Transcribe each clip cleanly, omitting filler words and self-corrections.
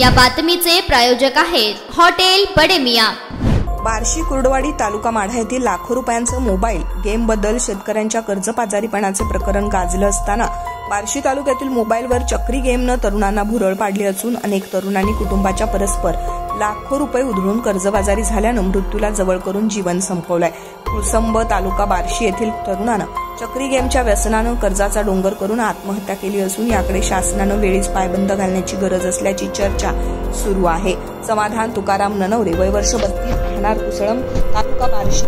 या बातमीचे प्रायोजक आहेत हॉटेल बडे मियां। बार्शी कुर्डवाडी तालुका माढा येथील लाखो रुपयांचं मोबाईल गेम बद्दल शेतकऱ्यांच्या कर्जबाजारीपणाचे प्रकरण गाजलं असताना बार्शी तालुक्यातील मोबाईलवर चक्री गेमनं तरुणांना भुरळ पाडली असून अनेक तरुणांनी कुटुंबाच्या परस्पर लाखो रुपये उधळून कर्जबाजारी झाल्यानं मृत्यूला जवळ करून जीवन संपवलंय। कुळसंब तालुका बार्शी येथील तरुणानं चक्री गेमच्या व्यसनानं कर्जाचा डोंगर करून आत्महत्या केली असून याकडे शासनानं वेळीच पायबंद घालण्याची गरज असल्याची चर्चा सुरू आहे। समाधान तुकाराम ननवरे वय वर्ष 32 राहणार कुसळम तालुका बार्शी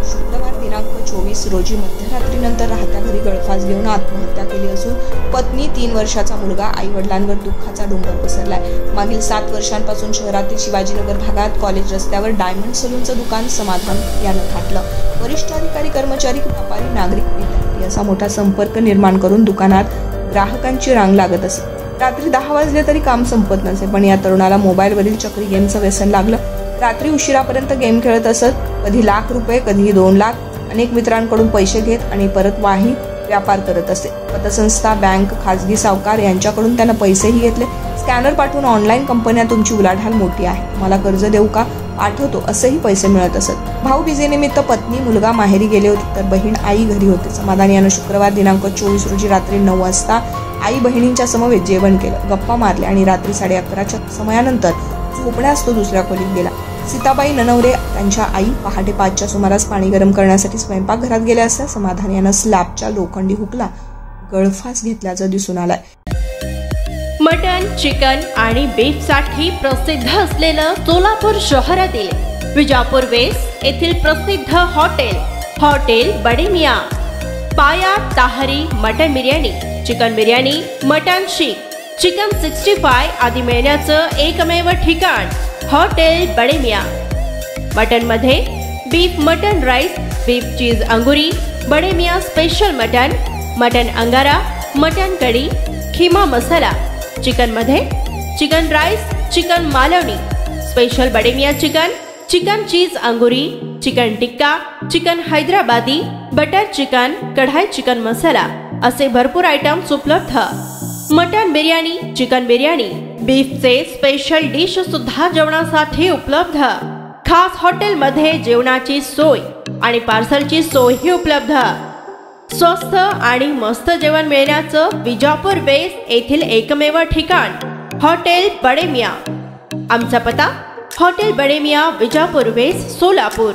शुक्रवार दिनांक 24 रोजी मध्यरात्रीनंतर राहत्या घरी गळफास घेऊन आत्महत्या केली असून पत्नी 3 वर्षाचा मुलगा आई वडिलांवर दुःखाचा डोंगर पसरलाय। मागील 7 वर्षांपासून शहरातील शिवाजीनगर भागात कॉलेज रस्त्यावर डायमंड सलूनचं दुकान समाधान यानं थाटलं। वरिष्ठ अधिकारी कर्मचारी व्यापारी नागरिक विद्यार्थी असा मोठा संपर्क निर्माण करून दुकानात ग्राहकांची रांग लागत असे। रात्री 10 वाजले तरी काम संपत नसे, पण या तरुणाला मोबाईलवरील चक्री गेमचं व्यसन लागलं। रात्री उशिरापर्यंत गेम खेळत असत, कधी लाख रुपये कधी 2 लाख अनेक मित्रांकडून पैसे घेत आणि परत वाही व्यापार करत असे। पतसंस्था बँक खाजगी सावकार यांच्याकडून त्यानं पैसेही घेतले। स्कॅनर पाठवून ऑनलाईन कंपन्या तुमची उलाढाल मोठी आहे, मला कर्ज देऊ का, पाठवतो असेही पैसे मिळत असत। भाऊबीजेनिमित्त पत्नी मुलगा माहेरी गेले होते तर बहीण आई घरी होते। समाधान यानं शुक्रवार दिनांक 24 रोजी रात्री 9 वाजता आई बहिणींच्या समवेत जेवण केलं, गप्पा मारल्या आणि रात्री 11:30च्या समयानंतर झोपण्यास तो दुसऱ्या खोलीत गेला। सीताबाई ननवरे त्यांच्या आई पहाटे 5च्या सुमारास पाणी गरम करण्यासाठी स्वयंपाकघरात गेल्या असता समाधान यानं स्लॅबच्या लोखंडी हुकला गळफास घेतल्याचं दिसून आलंय। मटन, चिकन आणि बीफ साठी प्रसिद्ध असलेलं सोलापूर शहरातील विजापूर वेस्ट येथील प्रसिद्ध hotel Bade Miyan. Paya tahari mutton biryani, chicken biryani, mutton seekh, chicken 65 आदी मिळण्याचं एकमेव ठिकाण हॉटेल बडे मियां। मटन मध्ये beef mutton rice, beef cheese angoori, Bade Miyan special mutton, mutton angara, mutton kadhi, keema masala. Chicken मध्ये chicken rice, chicken Malvani, special Bade Miyan chicken, chicken cheese angoori, chicken tikka, chicken Hyderabadi, butter chicken, kadai chicken masala असे भरपूर आयटम्स उपलब्ध। मटन बिर्याणी, चिकन बिर्याणी, बीफचे स्पेशल डिश सुद्धा जेवणासाठी उपलब्ध। खास हॉटेलमध्ये जेवणाची सोय आणि पार्सलची सोयही उपलब्ध। स्वस्त आणि मस्त जेवण मिळण्याचं विजापूर वेस्ट येथील एकमेव ठिकाण हॉटेल बडे मियां। आमचा पत्ता हॉटेल बडे मियां, विजापूर वेस्ट, सोलापूर।